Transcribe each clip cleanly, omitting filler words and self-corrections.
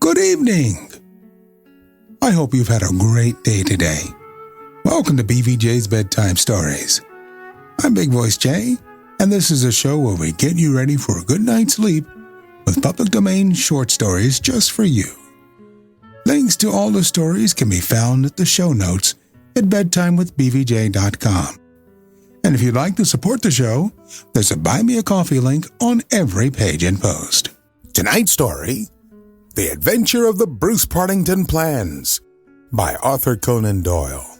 Good evening. I hope you've had a great day today. Welcome to BVJ's Bedtime Stories. I'm Big Voice Jay, and this is a show where we get you ready for a good night's sleep with public domain short stories just for you. Links to all the stories can be found at the show notes at bedtimewithbvj.com. And if you'd like to support the show, there's a Buy Me a Coffee link on every page and post. Tonight's story, The Adventure of the Bruce-Partington Plans, by Arthur Conan Doyle.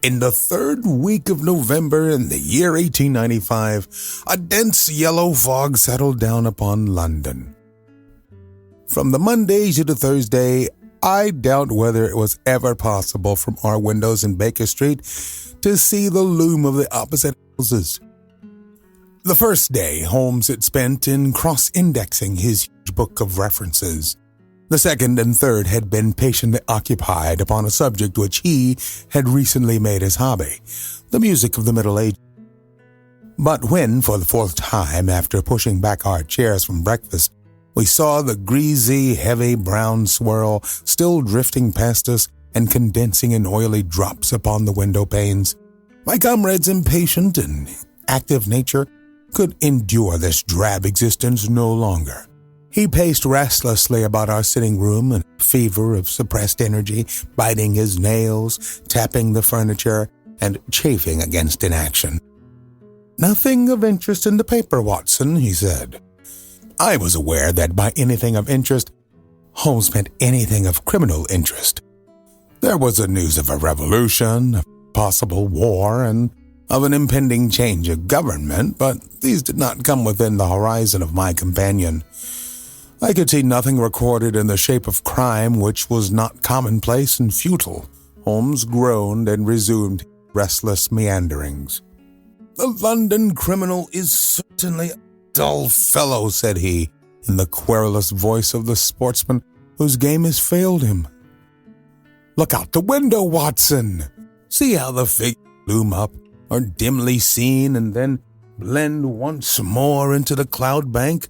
In the third week of November in the year 1895, a dense yellow fog settled down upon London. From the Monday to the Thursday, I doubt whether it was ever possible from our windows in Baker Street to see the loom of the opposite houses. The first day Holmes had spent in cross-indexing his huge book of references. The second and third had been patiently occupied upon a subject which he had recently made his hobby, the music of the Middle Ages. But when, for the fourth time, after pushing back our chairs from breakfast, we saw the greasy, heavy brown swirl still drifting past us and condensing in oily drops upon the window panes, my comrade's impatient and active nature could endure this drab existence no longer. He paced restlessly about our sitting room in a fever of suppressed energy, biting his nails, tapping the furniture, and chafing against inaction. "Nothing of interest in the paper, Watson," he said. I was aware that by anything of interest, Holmes meant anything of criminal interest. There was the news of a revolution, a possible war, and of an impending change of government, but these did not come within the horizon of my companion. I could see nothing recorded in the shape of crime which was not commonplace and futile. Holmes groaned and resumed restless meanderings. "The London criminal is certainly a dull fellow," said he, in the querulous voice of the sportsman whose game has failed him. "Look out the window, Watson. See how the figures loom up, are dimly seen, and then blend once more into the cloud bank.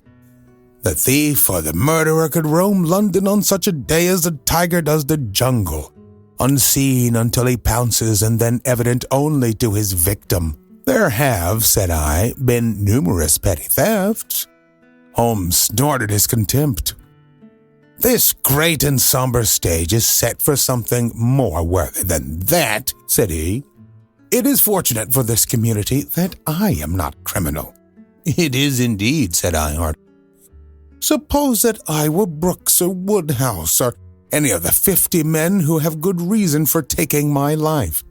The thief or the murderer could roam London on such a day as the tiger does the jungle, unseen until he pounces and then evident only to his victim. There have," said I, "been numerous petty thefts." Holmes snorted his contempt. "This great and somber stage is set for something more worthy than that," said he. "It is fortunate for this community that I am not criminal." "It is indeed," said I heartily. "Suppose that I were Brooks or Woodhouse or any of the 50 men who have good reason for taking my life.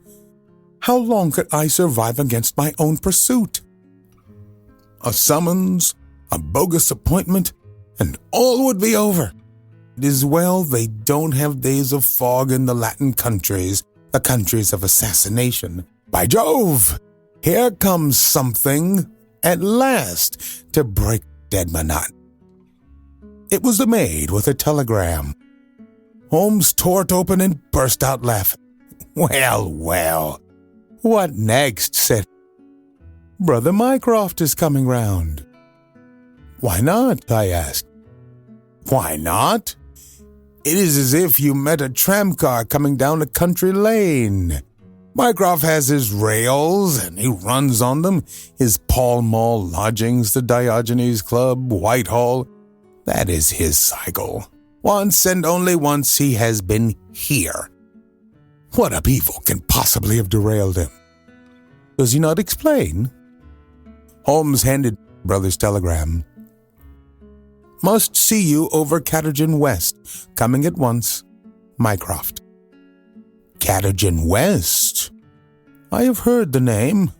How long could I survive against my own pursuit? A summons, a bogus appointment, and all would be over. It is well they don't have days of fog in the Latin countries, the countries of assassination. By Jove, here comes something, at last, to break dead monotony." It was the maid with a telegram. Holmes tore it open and burst out laughing. "Well, well. What next?" said he. "Brother Mycroft is coming round." "Why not?" I asked. "Why not? It is as if you met a tramcar coming down a country lane. Mycroft has his rails, and he runs on them, his Pall Mall lodgings, the Diogenes Club, Whitehall. That is his cycle. Once and only once he has been here. What upheaval can possibly have derailed him? Does he not explain?" Holmes handed brother's telegram. "Must see you over Cadogan West. Coming at once. Mycroft." Cadogan West? I have heard the name.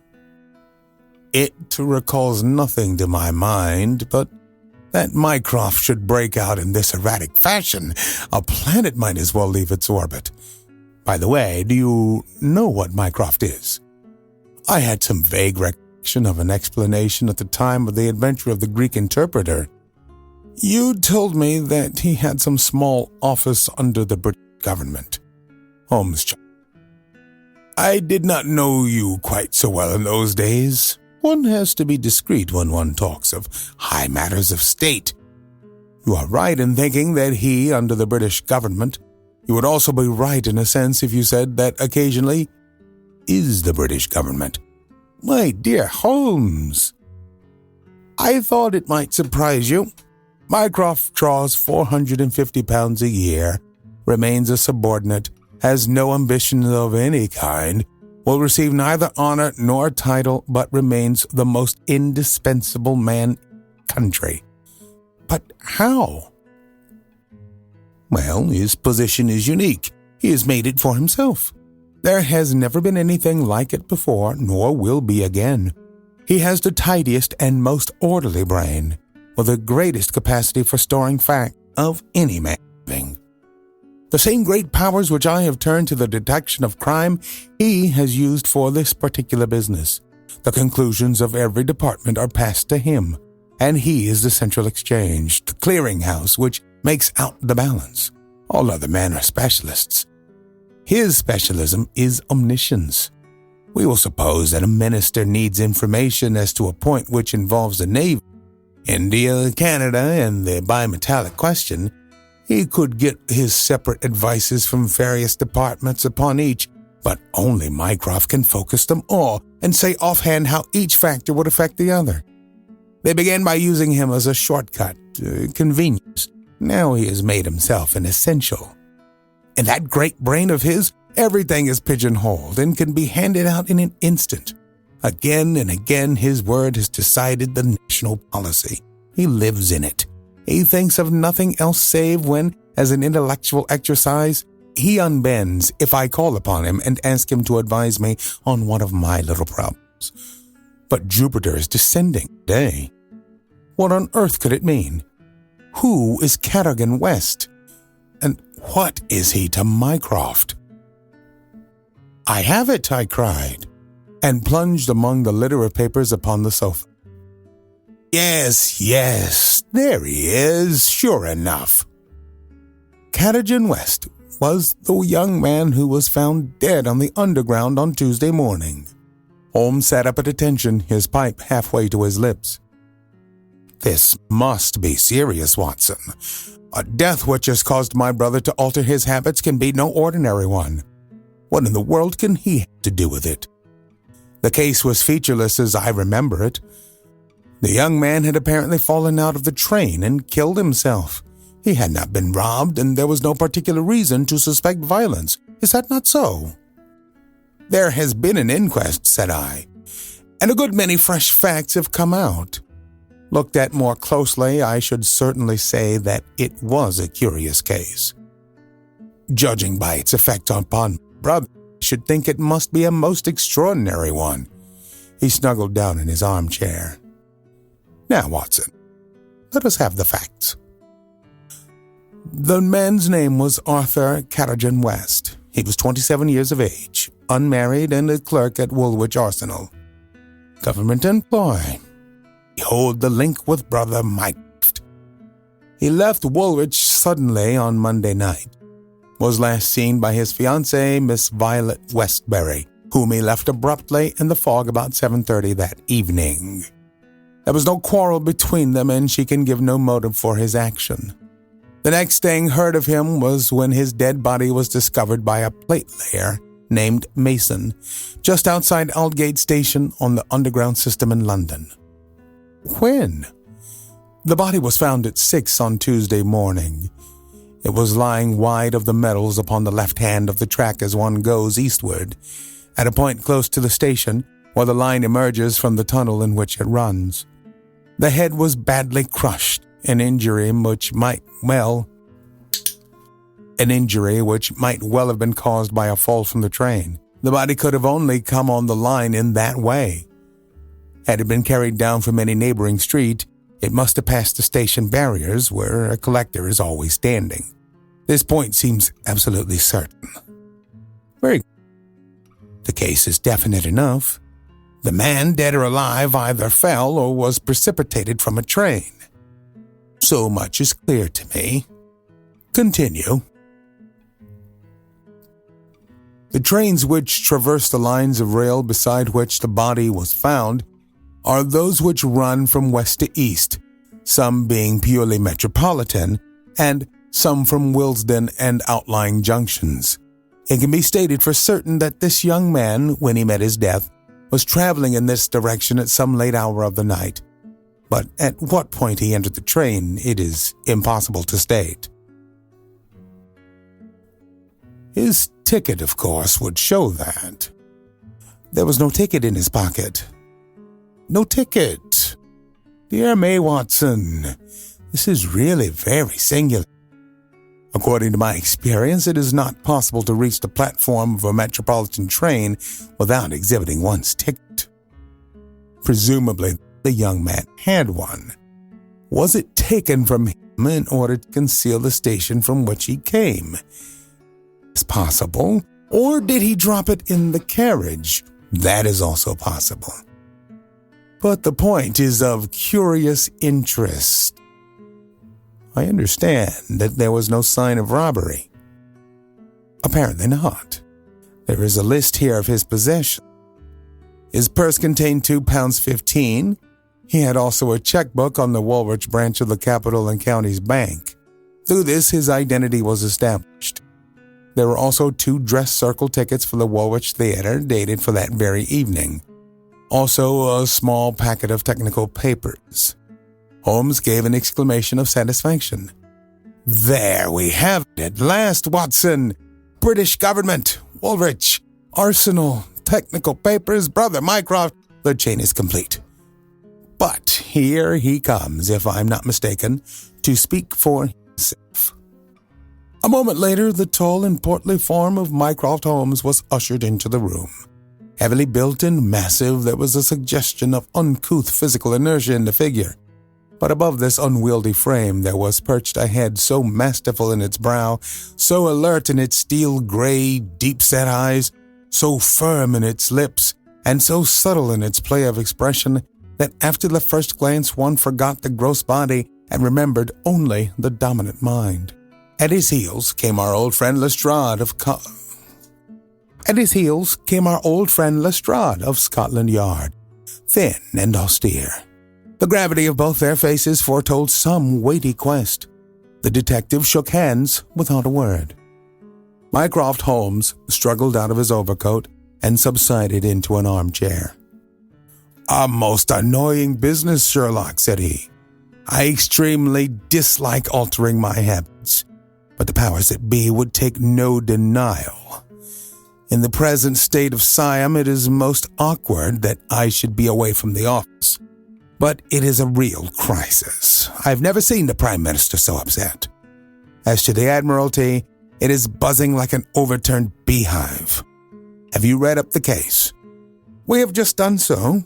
It recalls nothing to my mind, but that Mycroft should break out in this erratic fashion, a planet might as well leave its orbit. By the way, do you know what Mycroft is? I had some vague recollection of an explanation at the time of the adventure of the Greek interpreter. You told me that he had some small office under the British government. Holmes chuckled. "I did not know you quite so well in those days. One has to be discreet when one talks of high matters of state. You are right in thinking that he, under the British government, you would also be right in a sense if you said that occasionally is the British government. My dear Holmes, I thought it might surprise you. Mycroft draws £450 a year, remains a subordinate, has no ambition of any kind, will receive neither honor nor title, but remains the most indispensable man in the country. But how? Well, his position is unique. He has made it for himself. There has never been anything like it before, nor will be again. He has the tidiest and most orderly brain, with the greatest capacity for storing fact of any man living. The same great powers which I have turned to the detection of crime, he has used for this particular business. The conclusions of every department are passed to him, and he is the central exchange, the clearinghouse which makes out the balance. All other men are specialists. His specialism is omniscience. We will suppose that a minister needs information as to a point which involves the Navy, India, Canada, and the bimetallic question. He could get his separate advices from various departments upon each, but only Mycroft can focus them all and say offhand how each factor would affect the other. They began by using him as a shortcut, convenience. Now he has made himself an essential. In that great brain of his, everything is pigeonholed and can be handed out in an instant. Again and again his word has decided the national policy. He lives in it. He thinks of nothing else save when, as an intellectual exercise, he unbends if I call upon him and ask him to advise me on one of my little problems. But Jupiter is descending today. What on earth could it mean? Who is Cadogan West? And what is he to Mycroft? I have it, I cried, and plunged among the litter of papers upon the sofa. Yes, there he is, sure enough. Cadogan West was the young man who was found dead on the Underground on Tuesday morning. Holmes sat up at attention, his pipe halfway to his lips. This must be serious, Watson. A death which has caused my brother to alter his habits can be no ordinary one. What in the world can he have to do with it? The case was featureless as I remember it. The young man had apparently fallen out of the train and killed himself. He had not been robbed, and there was no particular reason to suspect violence. Is that not so? There has been an inquest, said I, and a good many fresh facts have come out. Looked at more closely, I should certainly say that it was a curious case. Judging by its effect upon my brother, I should think it must be a most extraordinary one. He snuggled down in his armchair. Now, Watson, let us have the facts. The man's name was Arthur Cadogan West. He was 27 years of age, unmarried, and a clerk at Woolwich Arsenal. Government employ. Behold the link with brother Mycroft. He left Woolwich suddenly on Monday night. Was last seen by his fiancée, Miss Violet Westbury, whom he left abruptly in the fog about 7:30 that evening. There was no quarrel between them, and she can give no motive for his action. The next thing heard of him was when his dead body was discovered by a plate layer named Mason, just outside Aldgate Station on the Underground system in London. When? The body was found at 6 on Tuesday morning. It was lying wide of the metals upon the left hand of the track as one goes eastward, at a point close to the station where the line emerges from the tunnel in which it runs. The head was badly crushed, an injury which might well have been caused by a fall from the train. The body could have only come on the line in that way. Had it been carried down from any neighboring street, it must have passed the station barriers where a collector is always standing. This point seems absolutely certain. Very good. The case is definite enough. The man, dead or alive, either fell or was precipitated from a train. So much is clear to me. Continue. The trains which traverse the lines of rail beside which the body was found are those which run from west to east, some being purely metropolitan, and some from Willesden and outlying junctions. It can be stated for certain that this young man, when he met his death, was traveling in this direction at some late hour of the night. But at what point he entered the train, it is impossible to state. His ticket, of course, would show that. There was no ticket in his pocket. No ticket. Dear May Watson, this is really very singular. According to my experience, it is not possible to reach the platform of a metropolitan train without exhibiting one's ticket. Presumably, the young man had one. Was it taken from him in order to conceal the station from which he came? It's possible. Or did he drop it in the carriage? That is also possible. But the point is of curious interest. I understand that there was no sign of robbery. Apparently not. There is a list here of his possessions. His purse contained £2.15. He had also a checkbook on the Woolwich branch of the Capital and Counties Bank. Through this, his identity was established. There were also 2 dress circle tickets for the Woolwich Theatre dated for that very evening. Also, a small packet of technical papers. Holmes gave an exclamation of satisfaction. There we have it at last, Watson. British government, Woolwich, Arsenal, technical papers, Brother Mycroft. The chain is complete. But here he comes, if I'm not mistaken, to speak for himself. A moment later, the tall and portly form of Mycroft Holmes was ushered into the room. Heavily built and massive, there was a suggestion of uncouth physical inertia in the figure. But above this unwieldy frame there was perched a head so masterful in its brow, so alert in its steel-gray, deep-set eyes, so firm in its lips, and so subtle in its play of expression, that after the first glance one forgot the gross body and remembered only the dominant mind. At his heels came our old friend Lestrade of Scotland Yard, thin and austere. The gravity of both their faces foretold some weighty quest. The detective shook hands without a word. Mycroft Holmes struggled out of his overcoat and subsided into an armchair. "A most annoying business, Sherlock," said he. "I extremely dislike altering my habits, but the powers that be would take no denial. In the present state of Siam, it is most awkward that I should be away from the office. But it is a real crisis. I've never seen the Prime Minister so upset. As to the Admiralty, it is buzzing like an overturned beehive. Have you read up the case?" "We have just done so."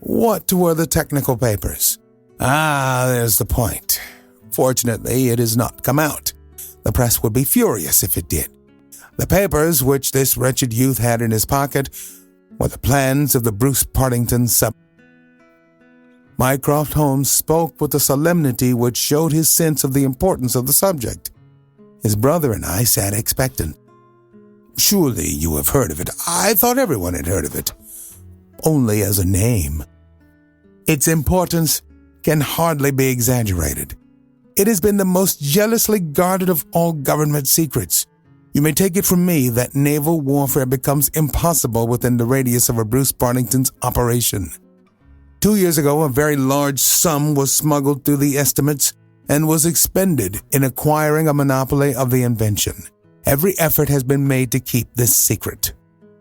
"What were the technical papers?" There's the point. Fortunately, it has not come out. The press would be furious if it did. The papers which this wretched youth had in his pocket were the plans of the Bruce-Partington sub. Mycroft Holmes spoke with a solemnity which showed his sense of the importance of the subject. His brother and I sat expectant. "Surely you have heard of it. I thought everyone had heard of it. Only as a name. Its importance can hardly be exaggerated. It has been the most jealously guarded of all government secrets. You may take it from me that naval warfare becomes impossible within the radius of a Bruce-Partington's operation. 2 years ago, a very large sum was smuggled through the estimates and was expended in acquiring a monopoly of the invention. Every effort has been made to keep this secret.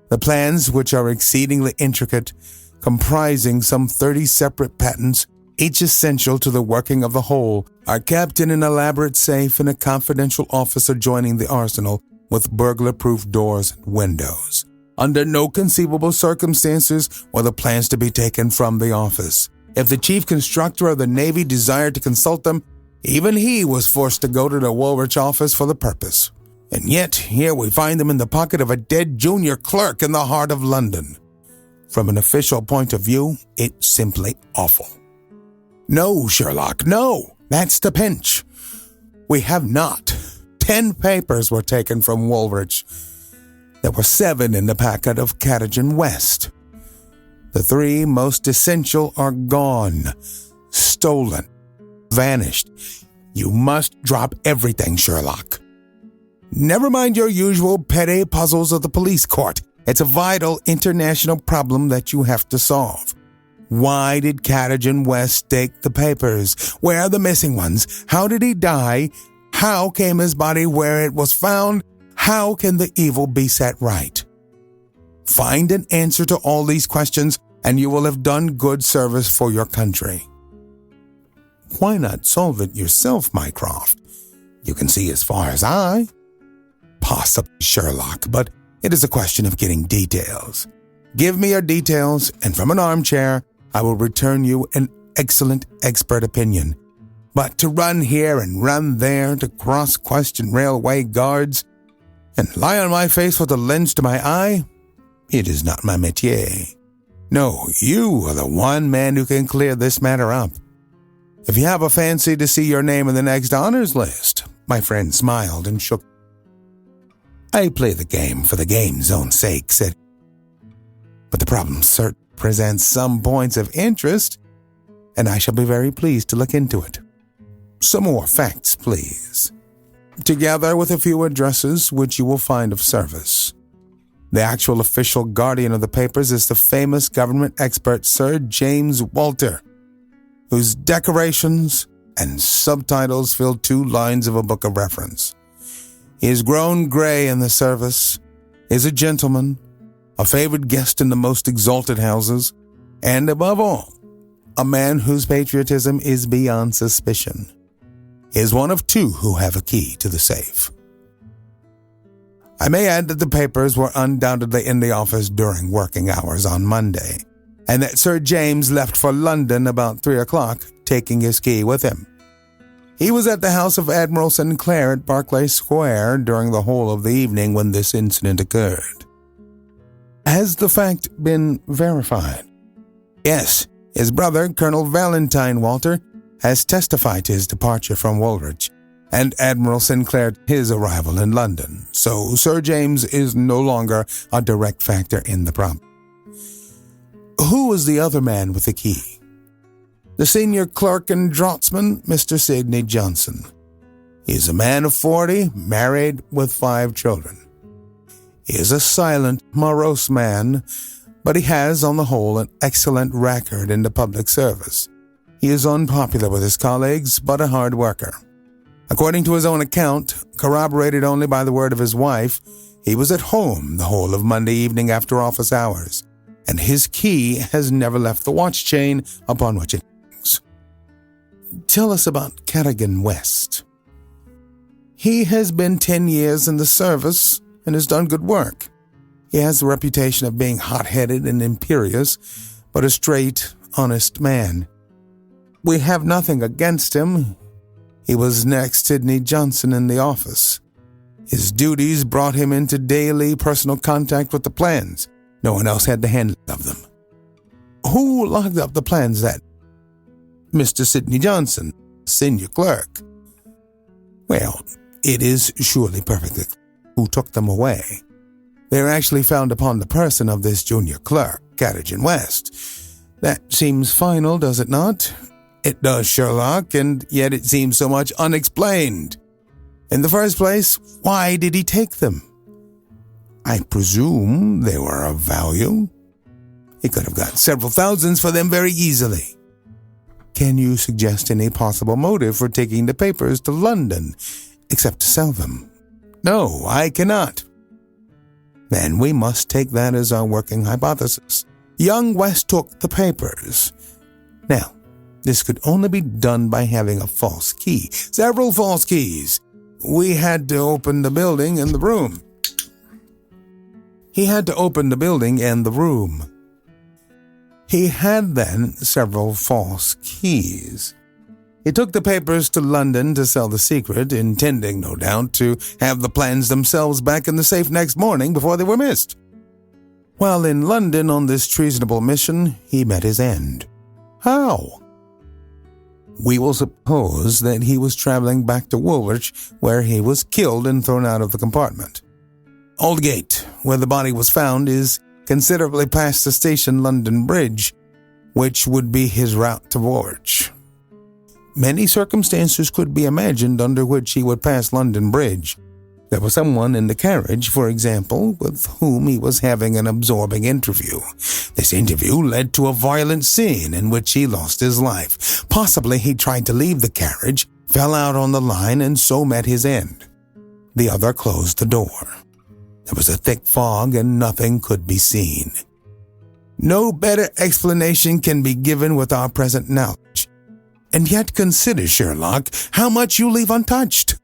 The plans, which are exceedingly intricate, comprising some 30 separate patents, each essential to the working of the whole, are kept in an elaborate safe in a confidential office adjoining the arsenal with burglar-proof doors and windows. Under no conceivable circumstances were the plans to be taken from the office. If the chief constructor of the Navy desired to consult them, even he was forced to go to the Woolwich office for the purpose. And yet, here we find them in the pocket of a dead junior clerk in the heart of London. From an official point of view, it's simply awful. No, Sherlock, no, that's the pinch. We have not. 10 papers were taken from Woolwich. There were 7 in the packet of Cadogan West. The 3 most essential are gone, stolen. vanished. You must drop everything, Sherlock. Never mind your usual petty puzzles of the police court. It's a vital international problem that you have to solve. Why did Cadogan West take the papers? Where are the missing ones? How did he die? How came his body where it was found? How can the evil be set right? Find an answer to all these questions, and you will have done good service for your country. Why not solve it yourself, Mycroft? You can see as far as I. Possibly, Sherlock, but it is a question of getting details. Give me your details, and from an armchair, I will return you an excellent expert opinion. But to run here and run there, to cross-question railway guards, and lie on my face with a lens to my eye, it is not my métier. No, you are the one man who can clear this matter up. If you have a fancy to see your name in the next honors list, my friend smiled and shook. I play the game for the game's own sake, said he. But the problem certainly presents some points of interest, and I shall be very pleased to look into it. Some more facts, please, together with a few addresses which you will find of service. The actual official guardian of the papers is the famous government expert Sir James Walter, whose decorations and subtitles fill 2 lines of a book of reference. He has grown gray in the service, is a gentleman, a favored guest in the most exalted houses, and above all, a man whose patriotism is beyond suspicion. He is one of 2 who have a key to the safe. I may add that the papers were undoubtedly in the office during working hours on Monday, and that Sir James left for London about 3 o'clock, taking his key with him. He was at the house of Admiral Sinclair at Berkeley Square during the whole of the evening when this incident occurred. Has the fact been verified? Yes, his brother, Colonel Valentine Walter, has testified to his departure from Woolwich, and Admiral Sinclair his arrival in London, so Sir James is no longer a direct factor in the problem. Who was the other man with the key? The senior clerk and draughtsman, Mr. Sidney Johnson. He is a man of 40, married with 5 children. He is a silent, morose man, but he has, on the whole, an excellent record in the public service. He is unpopular with his colleagues, but a hard worker. According to his own account, corroborated only by the word of his wife, he was at home the whole of Monday evening after office hours, and his key has never left the watch chain upon which it hangs. Tell us about Cadogan West. He has been 10 years in the service and has done good work. He has the reputation of being hot-headed and imperious, but a straight, honest man. We have nothing against him. He was next Sidney Johnson in the office. His duties brought him into daily personal contact with the plans. No one else had the handling of them. Who locked up the plans then? Mr. Sidney Johnson, senior clerk. Well, it is surely perfectly clear who took them away. They are actually found upon the person of this junior clerk, Cadogan West. That seems final, does it not? It does, Sherlock, and yet it seems so much unexplained. In the first place, why did he take them? I presume they were of value. He could have got several thousands for them very easily. Can you suggest any possible motive for taking the papers to London, except to sell them? No, I cannot. Then we must take that as our working hypothesis. Young West took the papers. Now, this could only be done by having a false key. Several false keys. We had to open the building and the room. He had then several false keys. He took the papers to London to sell the secret, intending, no doubt, to have the plans themselves back in the safe next morning before they were missed. While in London on this treasonable mission, he met his end. How? We will suppose that he was traveling back to Woolwich, where he was killed and thrown out of the compartment. Aldgate, where the body was found, is considerably past the station London Bridge, which would be his route to Woolwich. many circumstances could be imagined under which he would pass London Bridge. There was someone in the carriage, for example, with whom he was having an absorbing interview. This interview led to a violent scene in which he lost his life. Possibly he tried to leave the carriage, fell out on the line, and so met his end. The other closed the door. There was a thick fog and nothing could be seen. No better explanation can be given with our present knowledge. And yet consider, Sherlock, how much you leave untouched.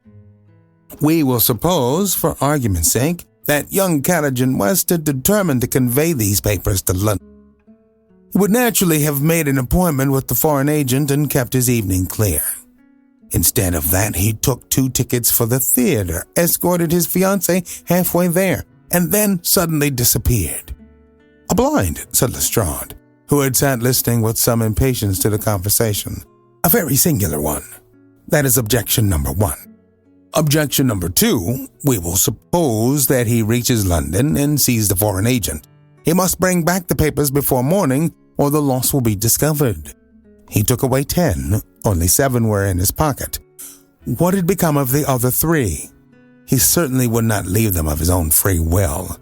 We will suppose, for argument's sake, that young Cadogan West had determined to convey these papers to London. He would naturally have made an appointment with the foreign agent and kept his evening clear. Instead of that, he took 2 tickets for the theater, escorted his fiancée halfway there, and then suddenly disappeared. "A blind," said Lestrade, who had sat listening with some impatience to the conversation. "A very singular one. That is objection number 1. Objection number 2, we will suppose that he reaches London and sees the foreign agent. He must bring back the papers before morning, or the loss will be discovered. He took away 10, only 7 were in his pocket. What had become of the other 3? He certainly would not leave them of his own free will.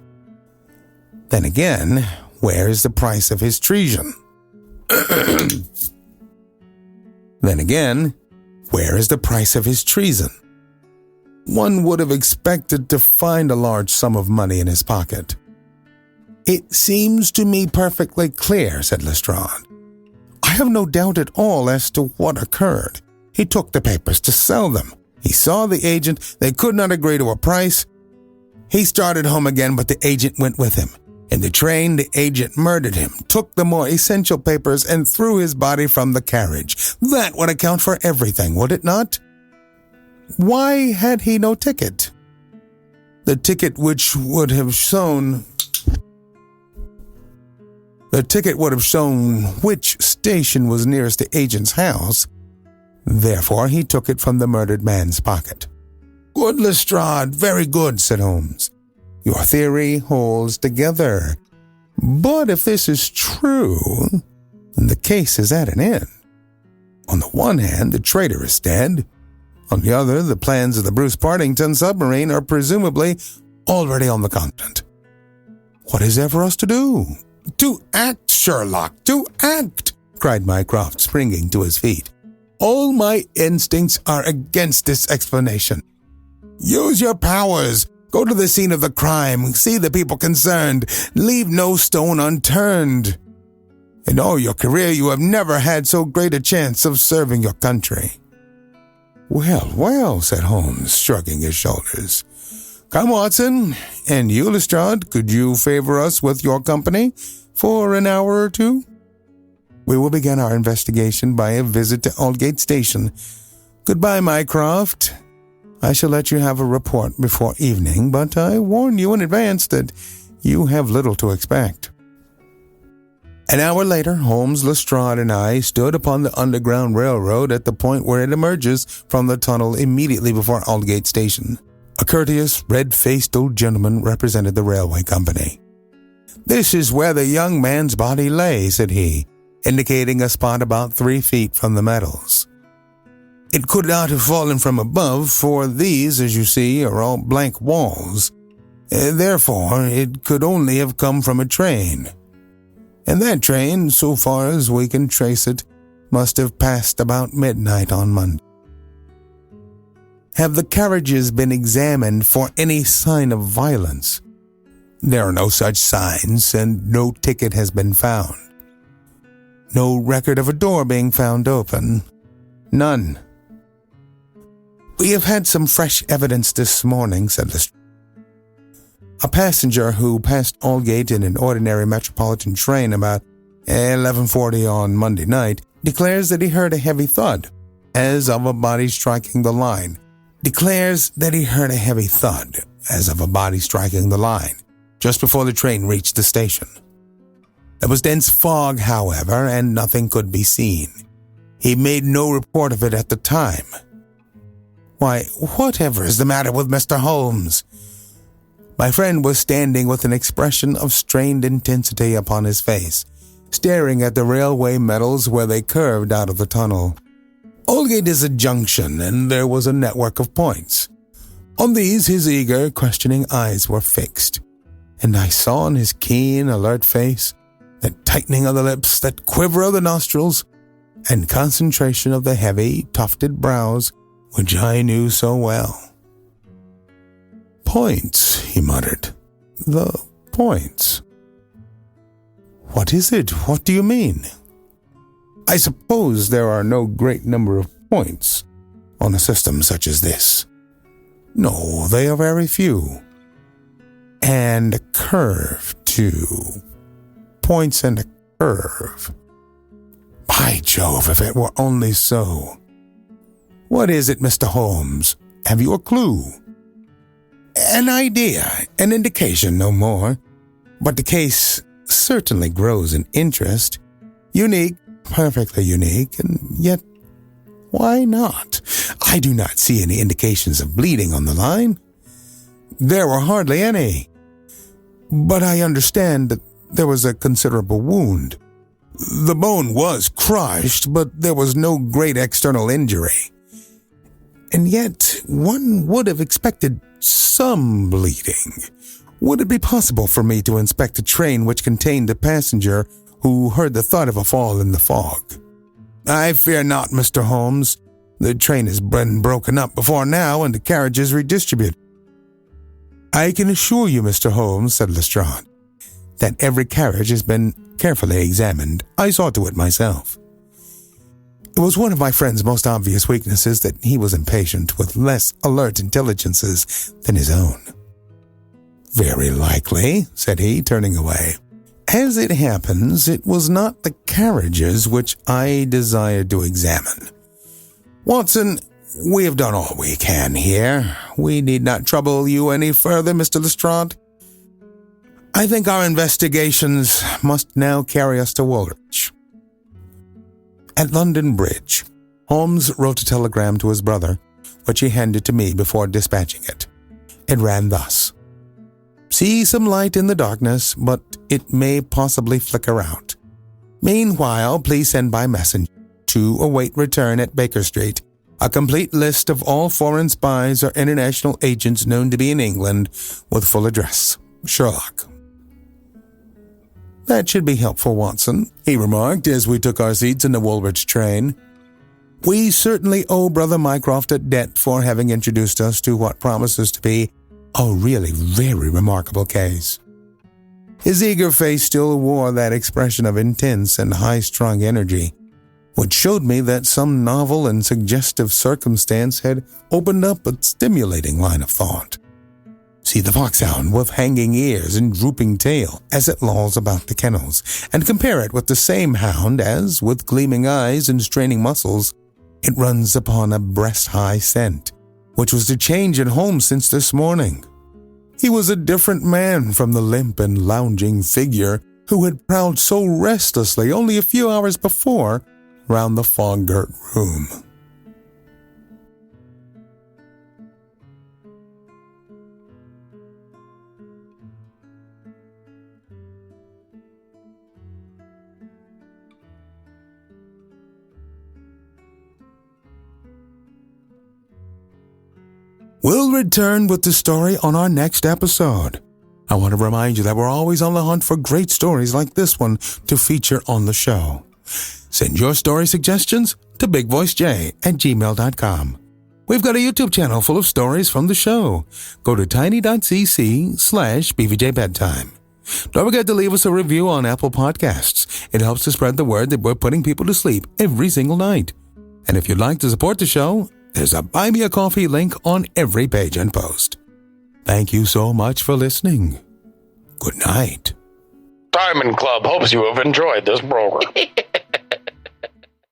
Then again, where is the price of his treason? Then again, where is the price of his treason? One would have expected to find a large sum of money in his pocket. "It seems to me perfectly clear," said Lestrade. "I have no doubt at all as to what occurred. He took the papers to sell them. He saw the agent. They could not agree to a price. He started home again, but the agent went with him. In the train, the agent murdered him, took the more essential papers, and threw his body from the carriage. That would account for everything, would it not? Why had he no ticket? The ticket would have shown which station was nearest the agent's house. Therefore, he took it from the murdered man's pocket." "Good, Lestrade, very good," said Holmes. "Your theory holds together. But if this is true, then the case is at an end. On the one hand, the traitor is dead. On the other, the plans of the Bruce-Partington submarine are presumably already on the continent. What is there for us to do?" "To act, Sherlock, to act!" cried Mycroft, springing to his feet. "All my instincts are against this explanation. Use your powers. Go to the scene of the crime. See the people concerned. Leave no stone unturned. In all your career, you have never had so great a chance of serving your country." "Well, well," said Holmes, shrugging his shoulders. "Come, Watson, and you, Lestrade, could you favor us with your company for an hour or 2? We will begin our investigation by a visit to Aldgate Station. Goodbye, Mycroft. I shall let you have a report before evening, but I warn you in advance that you have little to expect." An hour later, Holmes, Lestrade, and I stood upon the Underground Railroad at the point where it emerges from the tunnel immediately before Aldgate Station. A courteous, red-faced old gentleman represented the railway company. "This is where the young man's body lay," said he, indicating a spot about 3 feet from the metals. "It could not have fallen from above, for these, as you see, are all blank walls. Therefore, it could only have come from a train. And that train, so far as we can trace it, must have passed about midnight on Monday." "Have the carriages been examined for any sign of violence?" "There are no such signs, and no ticket has been found." "No record of a door being found open?" "None." "We have had some fresh evidence this morning," said Lestrade. "A passenger who passed Aldgate in an ordinary metropolitan train about 11:40 on Monday night declares that he heard a heavy thud, as of a body striking the line. Just before the train reached the station. There was dense fog, however, and nothing could be seen. He made no report of it at the time." "Why, whatever is the matter with Mr. Holmes?" My friend was standing with an expression of strained intensity upon his face, staring at the railway metals where they curved out of the tunnel. Aldgate is a junction, and there was a network of points. On these his eager, questioning eyes were fixed, and I saw on his keen, alert face that tightening of the lips, that quiver of the nostrils, and concentration of the heavy, tufted brows which I knew so well. "Points," he muttered. "The points. What is it? What do you mean?" "I suppose there are no great number of points on a system such as this." "No, they are very few. And a curve, too. Points and a curve. By Jove, if it were only so. What is it, Mr. Holmes? Have you a clue?" "An idea, an indication, no more. But the case certainly grows in interest. Unique, perfectly unique, and yet, why not? I do not see any indications of bleeding on the line. There were hardly any. But I understand that there was a considerable wound. The bone was crushed, but there was no great external injury. And yet, one would have expected some bleeding. Would it be possible for me to inspect a train which contained a passenger who heard the thud of a fall in the fog?" "I fear not, Mr. Holmes. The train has been broken up before now, and the carriages redistributed." "I can assure you, Mr. Holmes," said Lestrade, "that every carriage has been carefully examined. I saw to it myself. It was one of my friend's most obvious weaknesses that he was impatient with less alert intelligences than his own." "Very likely," said he, turning away. "As it happens, it was not the carriages which I desired to examine. Watson, we have done all we can here. We need not trouble you any further, Mr. Lestrade. I think our investigations must now carry us to Woolwich." At London Bridge, Holmes wrote a telegram to his brother, which he handed to me before dispatching it. It ran thus: "See some light in the darkness, but it may possibly flicker out. Meanwhile, please send by messenger to await return at Baker Street a complete list of all foreign spies or international agents known to be in England, with full address. Sherlock." "That should be helpful, Watson," he remarked as we took our seats in the Woolwich train. "We certainly owe Brother Mycroft a debt for having introduced us to what promises to be a really very remarkable case." His eager face still wore that expression of intense and high-strung energy, which showed me that some novel and suggestive circumstance had opened up a stimulating line of thought. See the foxhound with hanging ears and drooping tail as it lolls about the kennels, and compare it with the same hound as, with gleaming eyes and straining muscles, it runs upon a breast-high scent, which was the change in Holmes since this morning. He was a different man from the limp and lounging figure who had prowled so restlessly only a few hours before round the fog-girt room. We'll return with the story on our next episode. I want to remind you that we're always on the hunt for great stories like this one to feature on the show. Send your story suggestions to bigvoicejay@gmail.com. We've got a YouTube channel full of stories from the show. Go to tiny.cc/BVJ Bedtime. Don't forget to leave us a review on Apple Podcasts. It helps to spread the word that we're putting people to sleep every single night. And if you'd like to support the show, there's a Buy Me a Coffee link on every page and post. Thank you so much for listening. Good night. Diamond Club hopes you have enjoyed this program.